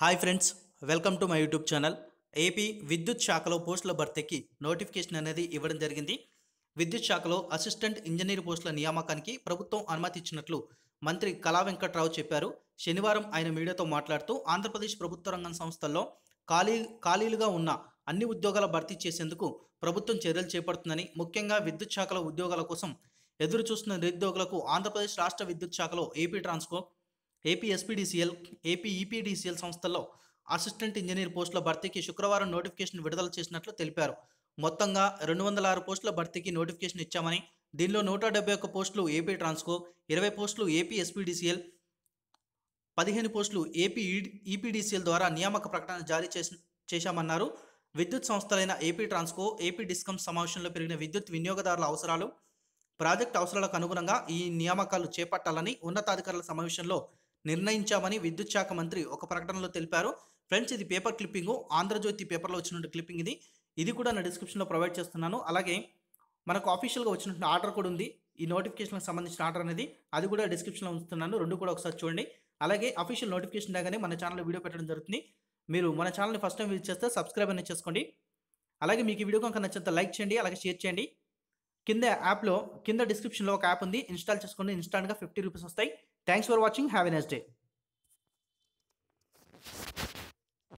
Hi friends, welcome to my YouTube channel. AP విద్యుత్ శాఖలో పోస్టుల భర్తీకి నోటిఫికేషన్ అనేది ఇవ్వడం జరిగింది. విద్యుత్ శాఖలో అసిస్టెంట్ ఇంజనీర్ పోస్టుల నియామకానికి ప్రభుత్వం అనుమతి ఇచ్చినట్లు మంత్రి కళా వెంకట్రావు చెప్పారు. శనివారం ఆయన మీడియాతో మాట్లాడుతూ ఆంధ్రప్రదేశ్ ప్రభుత్వ రంగం సంస్థల్లో ఖాళీలుగా ఉన్న అన్ని ఉద్యోగాల భర్తీ చేసేందుకు ప్రభుత్వం చర్యలు చేపడుతుందని, ముఖ్యంగా విద్యుత్ శాఖలో ఉద్యోగాల కోసం ఎదురు చూస్తున్న నిరుద్యోగులకు ఆంధ్రప్రదేశ్ రాష్ట్ర విద్యుత్ శాఖలో AP Transco, AP SPDCL, AP EPDCL సంస్థల్లో అసిస్టెంట్ ఇంజనీర్ పోస్టుల భర్తీకి శుక్రవారం నోటిఫికేషన్ విడుదల చేసినట్లు తెలిపారు. మొత్తంగా 206 పోస్టుల భర్తీకి నోటిఫికేషన్ ఇచ్చామని, దీనిలో 171 పోస్టులు ఏపీ ట్రాన్స్కో, 20 పోస్టులు ఏపీ ఎస్పీడీసీఎల్, 15 పోస్టులు ఏపీ ఈపీడీసీఎల్ ద్వారా నియామక ప్రకటన జారీ చేశామన్నారు. విద్యుత్ సంస్థలైన ఏపీ ట్రాన్స్కో, ఏపీ డిస్కమ్స్ సమావేశంలో పెరిగిన విద్యుత్ వినియోగదారుల అవసరాలు, ప్రాజెక్టు అవసరాలకు అనుగుణంగా ఈ నియామకాలు చేపట్టాలని ఉన్నతాధికారుల సమావేశంలో నిర్ణయించామని విద్యుత్ శాఖ మంత్రి ఒక ప్రకటనలో తెలిపారు. ఫ్రెండ్స్, ఇది పేపర్ క్లిప్పింగ్, ఆంధ్రజ్యోతి పేపర్లో వచ్చినటువంటి క్లిప్పింగ్ ఇది కూడా నా డిస్క్రిప్షన్లో ప్రొవైడ్ చేస్తున్నాను. అలాగే మనకు ఆఫీషియల్గా వచ్చినటువంటి ఆర్డర్ కూడా ఉంది. ఈ నోటిఫికేషన్కి సంబంధించిన ఆర్డర్ అనేది అది కూడా డిస్క్రిప్షన్లో ఉంచుతున్నాను. రెండు కూడా ఒకసారి చూడండి. అలాగే అఫీషియల్ నోటిఫికేషన్ లాగానే మన ఛానల్లో వీడియో పెట్టడం జరుగుతుంది. మీరు మన ఛానల్ని ఫస్ట్ టైం విజిట్ చేస్తే సబ్స్క్రైబ్ అనేది చేసుకోండి. అలాగే మీకు ఈ వీడియో కనుక నచ్చితే లైక్ చేయండి, అలాగే షేర్ చేయండి. కింద డిస్క్రిప్షన్లో ఒక యాప్ ఉంది, ఇన్స్టాల్ చేసుకోండి. ఇన్స్టాంట్గా 50 రూపీస్ వస్తాయి. Thanks for watching. Have a nice day.